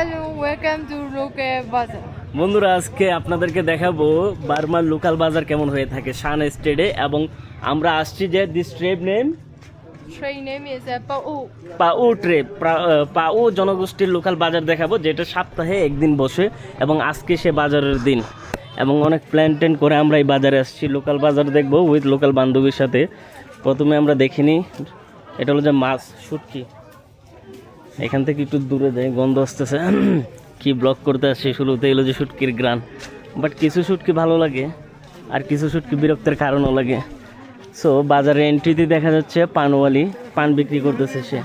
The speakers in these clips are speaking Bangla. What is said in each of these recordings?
Hello, welcome to local bazaar. বন্ধুরা আজকে আপনাদেরকে দেখাবো বার্মার লোকাল বাজার কেমন হয়ে থাকে শান স্টেডে এবং আমরা আসছি যে this ট্রেপ name Train name is Pau. পাউ ট্রেপ পাউ জনগোষ্ঠীর লোকাল বাজার দেখাবো যেটা সপ্তাহে একদিন বসে এবং আজকে সে বাজারের দিন এবং অনেক প্ল্যান ট্যান করে আমরা এই বাজারে আসছি লোকাল বাজার দেখবো উইথ লোকাল বান্ধবীর সাথে। প্রথমে আমরা দেখিনি এটা হলো যে মাছ শুটকি, এখান থেকে একটু দূরে যাই গন্ধ আসতেছে কি ব্লগ করতে আসছি শুরুতে এলো যে শুটকির গ্রান, বাট কিছু শুটকি ভালো লাগে আর কিছু শুটকি বিরক্তের কারণও লাগে। সো বাজারে এন্ট্রিতে দেখা যাচ্ছে পানওয়ালি পান বিক্রি করতেছে, সে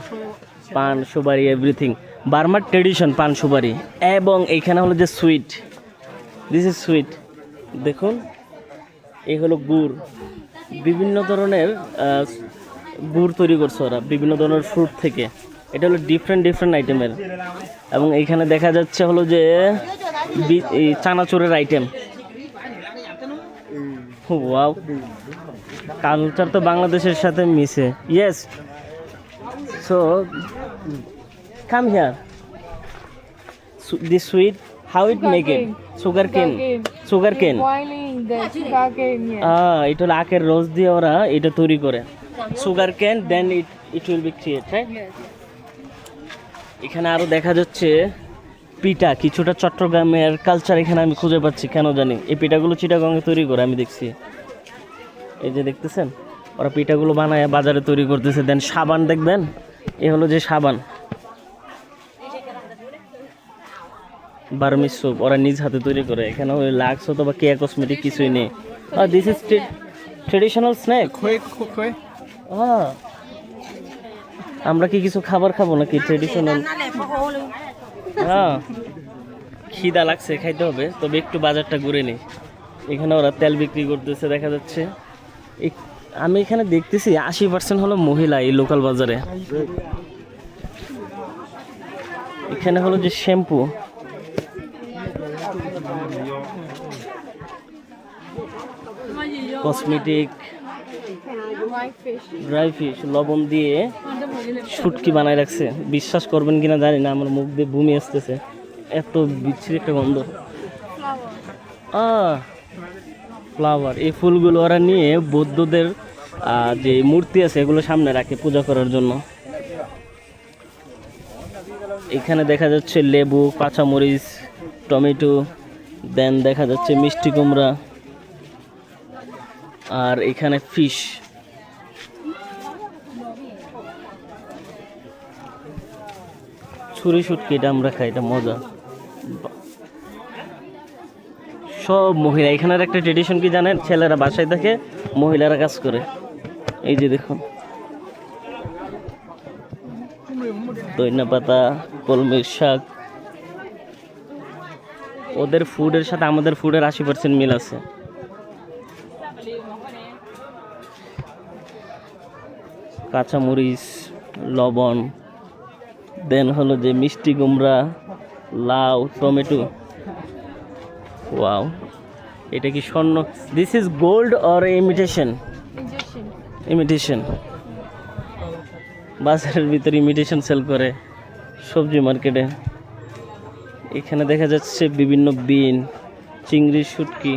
পান সুপারি এভরিথিং বার্মার ট্রেডিশন পান সুপারি। এবং এইখানে হলো যে সুইট, দিস ইজ সুইট, দেখুন এই হলো গুড়, বিভিন্ন ধরনের গুড় তৈরি করছে ওরা বিভিন্ন ধরনের ফ্রুট থেকে, এটা হলো ডিফারেন্ট আইটেমের। এবং এইখানে দেখা যাচ্ছে হলো যে এই চানাচুরের আইটেম। ওয়াও, কালচার তো বাংলাদেশের সাথে মিশে। Yes, so come here this sweet how it make it sugar cane Boiling the sugar cane. Yes. এটা হলো আখের রস দিয়ে ওরা এটা তৈরি করে sugar cane, then it will be create, right. Yes. এখানে আরো দেখা যাচ্ছে পিঠা, কিছুটা চট্টগ্রামের কালচার এখানে আমি খুঁজে পাচ্ছি কেন জানি। এই পিঠাগুলো চিটাগাঙে তৈরি করে আমি দেখছি, এই যে দেখতেছেন ওরা পিঠাগুলো বানায় বাজারে তৈরি করতেছে। দেন সাবান দেখবেন, এ হলো যে সাবান বার্মিজ সোপ ওরা নিজ হাতে তৈরি করে। এখানে ওই লাক্স অথবা কেয়া কসমেটিক কিছুই নেই। This is traditional snack. আমরা কি কিছু খাবার খাবো নাকি ট্রেডিশনাল? হ্যাঁ, খিদা লাগছে, খাইতে হবে, তবে একটু বাজারটা ঘুরে নিই। এখানে ওরা তেল বিক্রি করতেছে দেখা যাচ্ছে। আমি এখানে দেখতেছি 80% হলো মহিলা এই লোকাল বাজারে। এখানে হলো যে শ্যাম্পু, কসমেটিক, ড্রাই ফিশ, লবণ দিয়ে শুটকি বানায় রাখছে। বিশ্বাস করবেন কিনা জানি না, আমার মুখ দিয়ে বমি আসতেছে, এত বিচ্ছিরি একটা গন্ধ। ফ্লাওয়ার, এই ফুলগুলো ওরা নিয়ে বৌদ্ধদের যে মূর্তি আছে এগুলো সামনে রাখে পূজা করার জন্য। এখানে দেখা যাচ্ছে লেবু, কাঁচামরিচ, টমেটো, দেন দেখা যাচ্ছে মিষ্টি কুমড়া, আর এখানে ফিশ। ছুরি শুটকি, এটা আমরা খাই, এটা মজা। সব মহিলা, এখানের একটা ট্রেডিশন কি জানেন, ছেলেরা বাসায় থাকে, মহিলারা কাজ করে। এই যে দেখুন ধনিয়া পাতা, কলমির শাক, ওদের ফুডের সাথে আমাদের ফুডের 80% মিল আছে। কাঁচামরিচ, লবণ, দেন হলো যে মিষ্টি কুমড়া, লাউ, টমেটো। ওয়াও, এটা কি স্বর্ণ? This is gold or imitation? Imitation. বাজারের ভিতরে ইমিটেশন সেল করে সবজি মার্কেটে। এখানে দেখা যাচ্ছে বিভিন্ন বিন, চিংড়ি, শুটকি।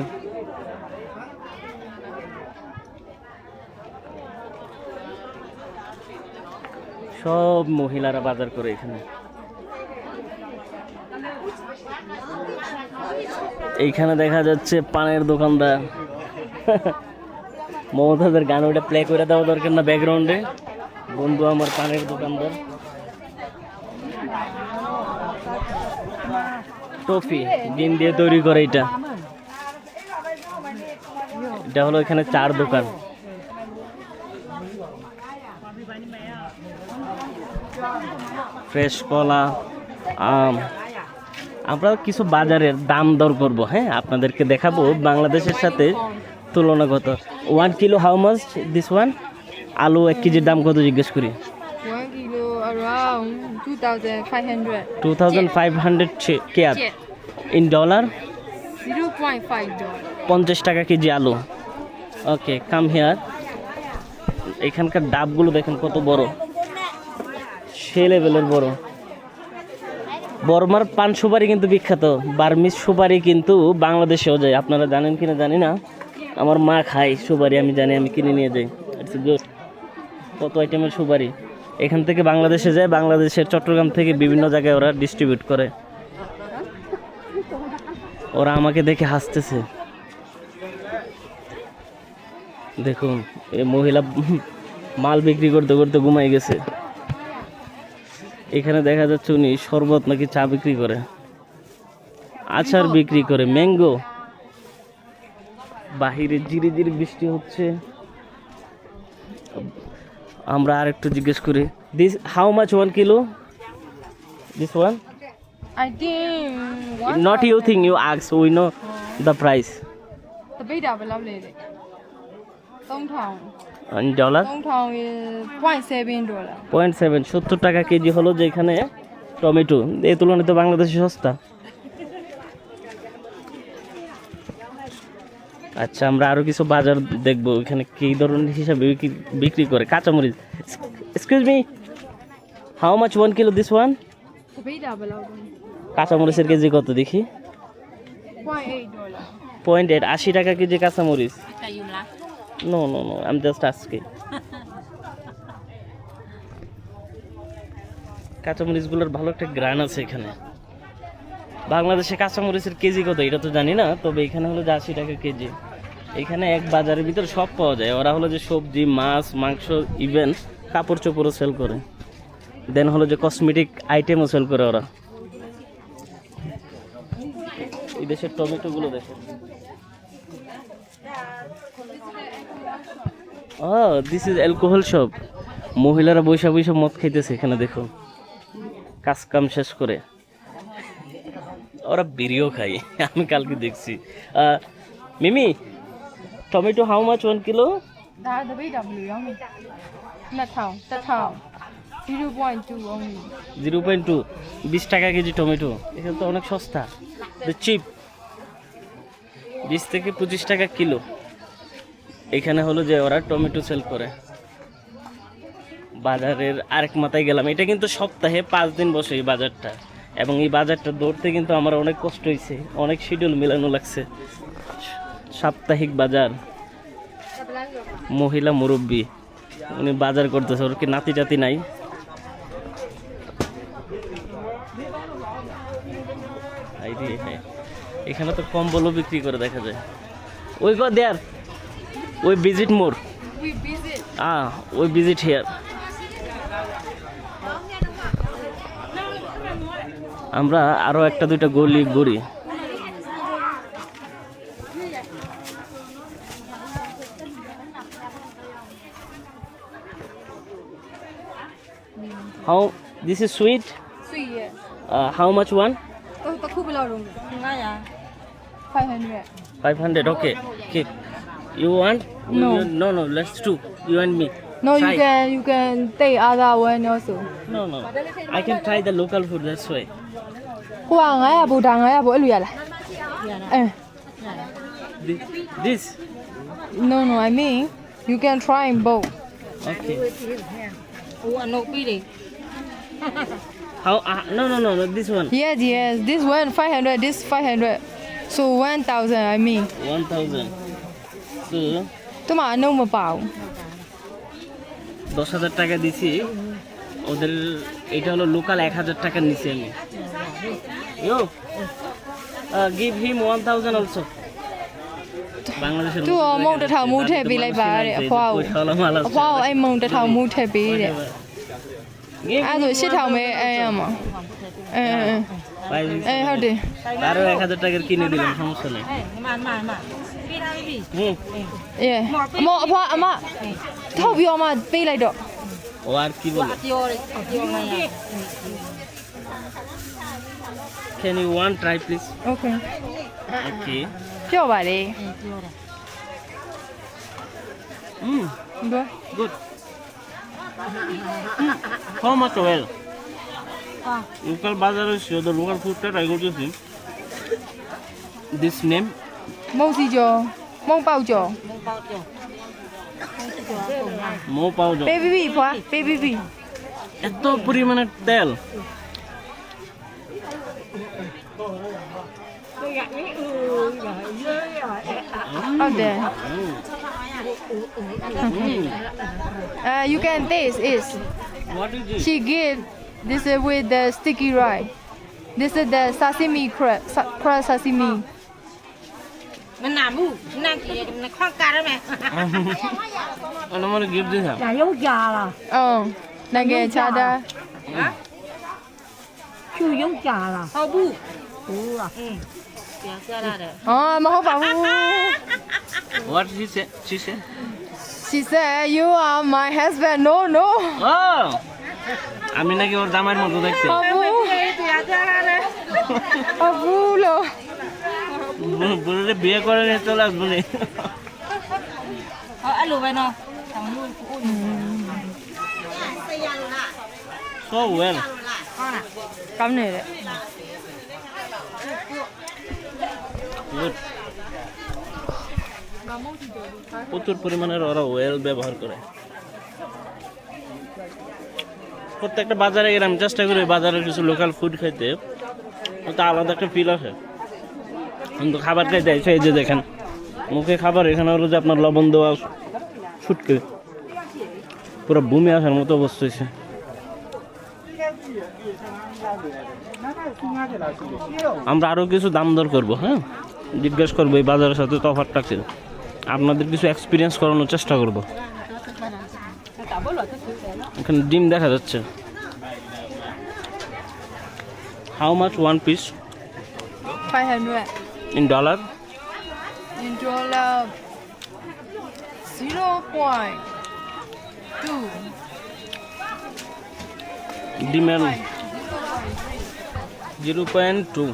সব মহিলারা বাজার করে এখানে। এইখানে দেখা যাচ্ছে পানের দোকানদার। মমতাজের গান ওটা প্লে করে দেওয়া দরকার না ব্যাকগ্রাউন্ডে? বন্ধু আমার পানের দোকানদার। টফি ডিম দিয়ে তৈরি করে এটা। এটা হলো এখানে চার দোকান। ফ্রেশ কলা, আম। আমরা কিছু বাজারের দাম দর করব, হ্যাঁ, আপনাদেরকে দেখাবো বাংলাদেশের সাথে তুলনাগত। 1 kilo how much this one? আলু 1 কেজির দাম কত জিজ্ঞেস করি? 1 kilo around 2,500. 2,500 care in dollar, $0.5. 50 টাকা কেজি আলু। ওকে, কাম হিয়ার। এখানকার ডাবগুলো দেখেন কত বড়, সে লেভেলের বড়। বর্মার পান সুপারি কিন্তু বিখ্যাত, বার্মিজ সুপারি কিন্তু বাংলাদেশেও যায়, আপনারা জানেন কিনা জানি না। আমার মা খায় সুপারি, আমি জানি, আমি কিনে নিয়ে যাই। It's good. কত আইটেমের সুপারি এখান থেকে বাংলাদেশে যায়, বাংলাদেশের চট্টগ্রাম থেকে বিভিন্ন জায়গায় ওরা ডিস্ট্রিবিউট করে। ওরা আমাকে দেখে হাসতেছে, দেখুন এই মহিলা মাল বিক্রি করতে করতে ঘুমাই গেছে। এখানে দেখা যাচ্ছে উনি শরবত নাকি চা বিক্রি করে, আচার বিক্রি করে, ম্যাঙ্গো। বাহিরে জিরি জিরি বৃষ্টি হচ্ছে। আমরা আর একটু জিজ্ঞেস করি, this how much 1 kilo? This one I think not you think, you ask, we know the price. the beta ဘယ်လောက်လဲတဲ့3000 dollar 3000 0.7 dollar 0.7 70 টাকা কেজি হলো যেখানে টমেটো, এই তুলনায় তো বাংলাদেশে সস্তা। আচ্ছা, আমরা আরো কিছু বাজার দেখবো এখানে কি ধরনের হিসাবে বিক্রি করে। কাঁচামরিচ, excuse me, how much 1 kilo this one? the beta ဘယ်လောက်လဲ কাঁচামরিচের কেজি কত দেখি? 0.8 ডলার 0.8, 80 টাকা কেজি কাঁচামরিচ। No no no, I am just asking. কাঁচামরিচগুলোর ভালো একটা গ্রান আছে এখানে। বাংলাদেশে কাঁচামরিচের কেজি কত এটা তো জানি না, তবে এখানে হলো যে 80 টাকা কেজি। এখানে এক বাজারের ভিতরে সব পাওয়া যায়। ওরা হলো যে সবজি, মাছ, মাংস, ইভেন কাপড় চোপড়ও সেল করে। দেন হলো যে কসমেটিক আইটেমও সেল করে ওরা। এই দেশের টমেটোগুলো দেখো। This is alcohol shop. মহিলারা বৈশা বৈশা মদ খাইতেছে এখানে, দেখো কাজ কাম শেষ করে। ওরা বিড়িও খায়, আমি কালকে দেখছি। মিমি, টমেটো হাউ মাচ 1 কিলো?ဒါ the beta ဘယ်လိုရောင်းလဲ2000 0.2 only 0.2, 20 টাকা কেজি টমেটো। এখানে তো অনেক সস্তা, চিপ। 20 থেকে 25 টাকা কিলো। এখানে হলো যে ওরা টমেটো সেল করে। বাজারের আরেক মাথায় গেলাম। এটা কিন্তু সপ্তাহে 5 দিন বসে এই বাজারটা, এবং এই বাজারটা ধরতে কিন্তু আমার অনেক কষ্ট হয়েছে, অনেক শিডিউল মেলানো লাগছে। সাপ্তাহিক বাজার, মহিলা মুরব্বী উনি বাজার করতেছে। ওর কি নাতি টাতি নাই? এখানে তো কম্বলও বিক্রি করে দেখা যায়। ওই গো দেয়ার, ওই ভিজিট মোর, we visit ওই ভিজিট হিয়ার। আমরা আরো একটা দুইটা গলি ঘুরি। How this is sweet? sweet yeah How much one? တစ်ခုဘယ်လောက်လုံးလဲ500 500. Okay. Okay. You want? No. No. Let's do. You and me. no Try. you can take other one also No. I can try the local food. That's why. ဟိုက900ဘူဒါ900ဘူအဲ့လိုရလားအဲ This. no I mean you can try both Okay. ဟိုအနုပ်ပြီးတယ် How? No. This one. yes this one 500 this 500 so 1000 I mean 1000. So তোমারအနုမပါဘူး 10,000 টাকা দিছি ওদের। এটা হলো লোকাল 1000 টাকা নিছি আমি। Yo, give him 1000 also. বাংলাদেশেরသူ့အမုံတစ်ထောင်မူးထည့်ပေးလိုက်ပါတဲ့အဖွားကိုအဖွားကိုအဲ့မုံတစ်ထောင်မူးထည့်ပေးတဲ့အဲ့ဒါဆို8000ပဲအဲ့ရမှာဟုတ်တယ် আরো 1000 টাকার কিনে দিলাম, সমস্যা নেই। မှပြီးထားပြီ အမအဖွားအမထုတ်ပြီးတော့မှပေးလိုက်တော့ ও আর কি বলে? ပြောတယ်ပြောမှရ Can you one try please? okay Okay. ပြောပါလေ ပြောတာ ဘာ Good. How much oil? Local bazaar is the local food that I go to see. This name? မုံစီကျော်မုံပေါက်ကျော် မပေါက်ကြောပုံမှန် Mo pao jo. ပေးပြီးဖွားပေးပြီး এত পরিমাণের তেল। Out there. You can taste it. What is this? She give this is with the sticky rice. This is the sashimi crab sashimi. มันหนามูนั่งกินมันข้างกันได้ไหม And I'm gonna give this him. อย่ายุ่งยาล่ะ Nage chada. ชื่อยุ่งยาล่ะเขาบูบูล่ะเสียเสื้อได้เลย Mahoba. What she said? She said. She said, "You are my husband." No. Oh! আমি নাকি ওর জামাইয়ের মতো দেখতে Abulo. বলে বিয়ে করে নিয়ে চলে আসবো নি আলুไปเนาะ So well. Kamne re. Good. প্রচুর পরিমাণের ওরা ওয়েল ব্যবহার করে প্রত্যেকটা বাজারে গেলে আমি চেষ্টা করি বাজারের কিছু লোকাল ফুড খাইতে ওটা আলাদা একটা ফিল আসে কিন্তু খাবার খাইতে এই যে দেখেন মুখে খাবার এখানে হলো যে আপনার লবণ দেওয়া ছুটকে পুরো বমি আসার মতো অবস্থা হয়েছে আমরা আরও কিছু দাম দর করবো হ্যাঁ জিজ্ঞেস করবো এই বাজারের সাথে তফাৎটা কি আপনাদের কিছু এক্সপিরিয়েন্স করানোর চেষ্টা করব এখানে ডিম দেখা যাচ্ছে how much one piece 500. In dollar In dollar 0.2. ডিমের 0.2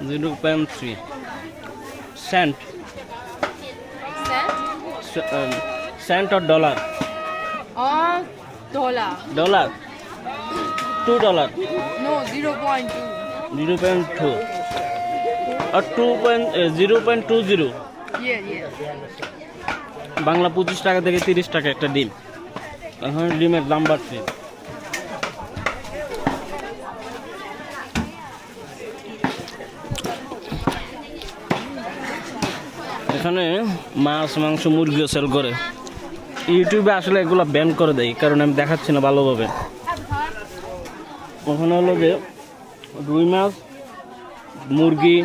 0.3 cent cent or dollar Or dollar. dollar $2 No, 0.2. 0.2 or 0.20 Yeah. Bangla 25 টাকা থেকে 30 টাকা একটা ডিম এখন ডিমের দাম বাড়ছে এখানে মাছ মাংস মুরগিও সেল করে ইউটিউবে আসলে এগুলো ব্যান করে দেয় কারণ আমি দেখাচ্ছি না ভালোভাবে ওখানে হলো যে রুই মাছ মুরগি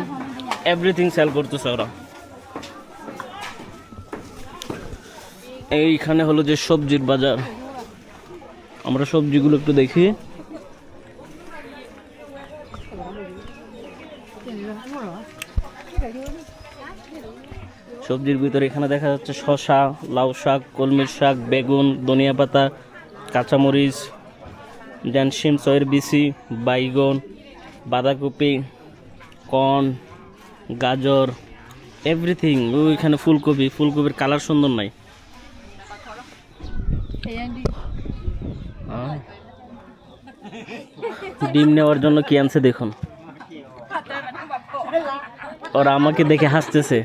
এভরিথিং সেল করতেছে ওরা এইখানে হলো যে সবজির বাজার আমরা সবজিগুলো একটু দেখি সবজির ভিতরে এখানে দেখা যাচ্ছে শসা লাউ শাক কলমির শাক বেগুন ধনিয়া পাতা কাঁচামরিচ দেন শিম সয়ের বিচি বাইগন বাঁধাকপি কর্ন গাজর এভরিথিং ওইখানে ফুলকপির কালার সুন্দর নাই ডিম নেওয়ার জন্য কি আনছে দেখুন ওরা আমাকে দেখে হাসতেছে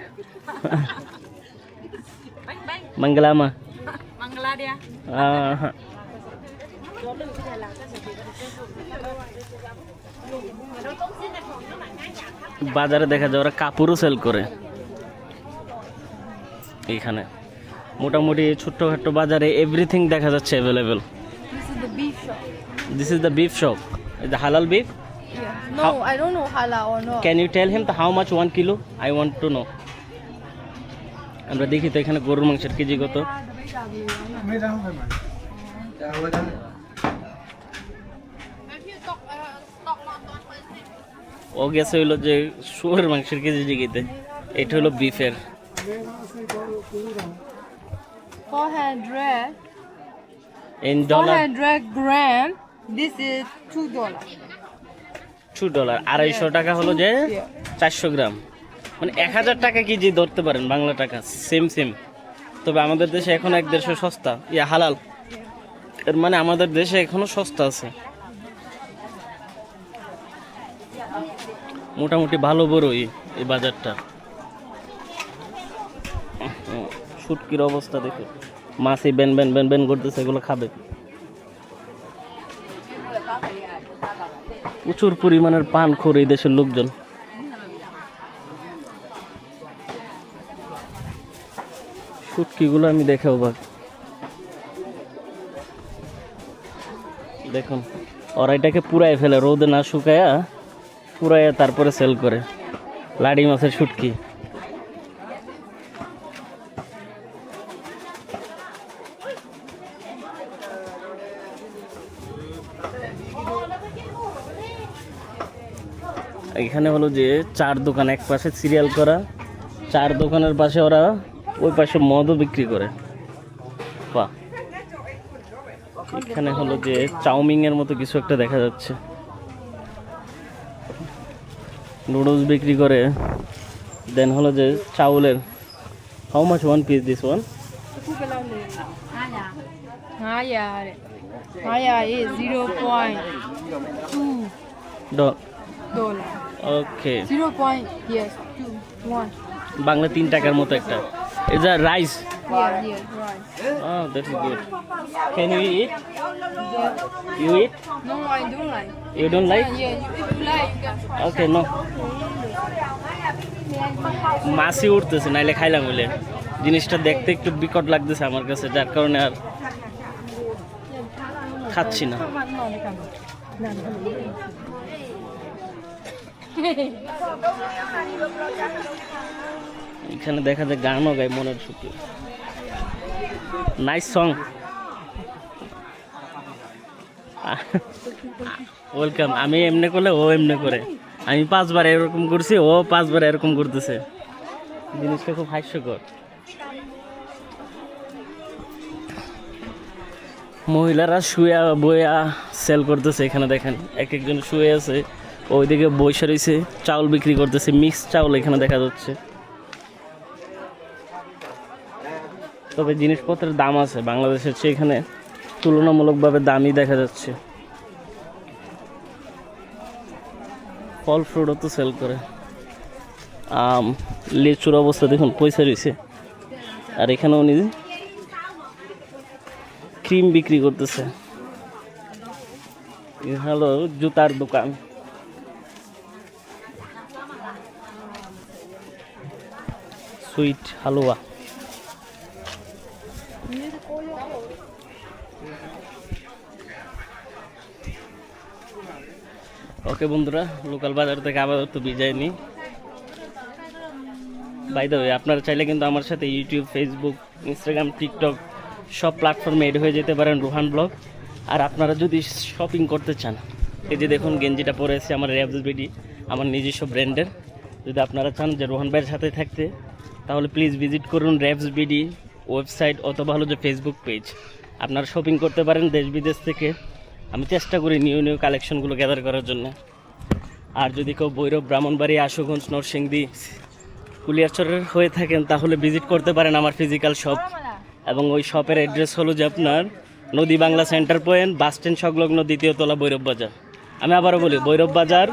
মঙ্গলামা মঙ্গলা দিয়া বাজারে দেখা যায় ওরা কাপড়ও সেল করে এইখানে মোটামুটি ছোট্টখাট্ট বাজারে এভরিথিং দেখা যাচ্ছে available This is the beef shop. This is the beef shop. Is the halal beef? Yeah. No, I don't know halal or not. Can you tell him how much 1 kilo? I want to know. আমরা দেখি তো এখানে গরুর মাংসের কেজি কত ও গেছে হইলো যে শুয়োরের মাংসের কেজি জিগিতে এটা হলো বিফের 400. In dollar 400 gram. This is $2. $2 250 টাকা হলো যে 400 গ্রাম মানে 1000 টাকা কেজি ধরতে পারেন বাংলা টাকা সেম তবে আমাদের দেশে এখন 150 সস্তা হালাল এর মানে আমাদের দেশে এখনো সস্তা আছে মোটামুটি ভালো বড়ই এই বাজারটা শুটকির অবস্থা দেখো মাছই বেন করতেছে এগুলো খাবে প্রচুর পরিমাণের পানখোর এই দেশের লোকজন। শুটকিগুলো আমি দেখে অবাক। দেখুন ওরা এটাকে পুরাই ফেলে, রোদে না শুকায়া পুরাইয়া তারপরে সেল করে। লাড়ি মাছের শুটকি। এখানে হলো যে 4 দোকান, এক পাশে সিরিয়াল করা, 4 দোকানের পাশে ওরা ওই পাশে মদও বিক্রি করে। বাহ, এখানে হলো যে চাউমিন এর মতো কিছু একটা দেখা যাচ্ছে, নুডলস বিক্রি করে। দেন হলো যে চাউলের, how much one piece this one? Okay, 0.1 Bangla 3 টাকার মতো একটা। Is a rice? Oh, that is good. Can you eat? You eat? No, I don't like. You don't like? Yeah, if you like, you can try. Okay, no. মাছি উঠতেছে, নাইলে খাইলাম বলে। জিনিসটা দেখতে একটু বিকট লাগতেছে আমার কাছে, যার কারণে আর খাচ্ছি না। এখানে দেখা যায় গানও গায় মনের সুখে। Nice song. ওয়েলকাম। আমি এমনি করলে ও এমনি করে, আমি 5 বার এরকম করছি, ও 5 বার এরকম করতেছে। জিনিসটা খুব হাস্যকর। মহিলারা শুয়ে বইয়া সেল করতেছে। এখানে দেখেন এক একজন শুয়ে আছে, ওইদিকে বসে রয়েছে, চাউল বিক্রি করতেছে, মিক্স চাউল এখানে দেখা যাচ্ছে। তবে জিনিসপত্রের দাম আছে বাংলাদেশের চেয়ে এখানে তুলনামূলকভাবে দামই দেখা যাচ্ছে। ফল ফ্রুটও তো সেল করে। আম, লিচুর অবস্থা দেখুন, পয়সা রয়েছে। আর এখানে উনি ক্রিম বিক্রি করতেছে। হলো জুতার দোকান। সুইট হালুয়া। ওকে বন্ধুরা, লোকাল বাজার থেকে আবার তো বিদায় নিই। বাই দ্য ওয়ে, আপনারা চাইলে কিন্তু আমার সাথে ইউটিউব, ফেসবুক, ইনস্টাগ্রাম, টিকটক সব প্ল্যাটফর্মে এড হয়ে যেতে পারেন, রোহান ব্লগ। আর আপনারা যদি শপিং করতে চান, এই যে দেখুন গেঞ্জিটা পরে এসেছে আমার র্যাভস বিডি, আমার নিজস্ব ব্র্যান্ডের। যদি আপনারা চান যে রোহান ভাইয়ের সাথে থাকতে, তাহলে প্লিজ ভিজিট করুন র্যাভস বিডি ওয়েবসাইট অথবা হলো যে ফেসবুক পেজ। আপনারা শপিং করতে পারেন দেশ বিদেশ থেকে। আমি চেষ্টা করি নিউ নিউ কালেকশনগুলো গ্যাদার করার জন্য। আর যদি কেউ ভৈরব, ব্রাহ্মণবাড়ি, আশুগঞ্জ, নরসিংদী, কুলিয়ারচরের হয়ে থাকেন, তাহলে ভিজিট করতে পারেন আমার ফিজিক্যাল শপ। এবং ওই শপের অ্যাড্রেস হলো যে আপনার নদী Bangla centre point, bus stand সংলগ্ন, 2য় তলা, ভৈরব বাজার। আমি আবারও বলি, ভৈরব বাজার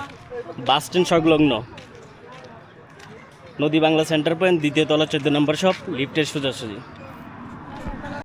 বাস স্ট্যান্ড সংলগ্ন, নদী বাংলা সেন্টার পয়েন্ট, 2য় তলা, 14 নম্বর শপ, লিফটের সোজাসুজি।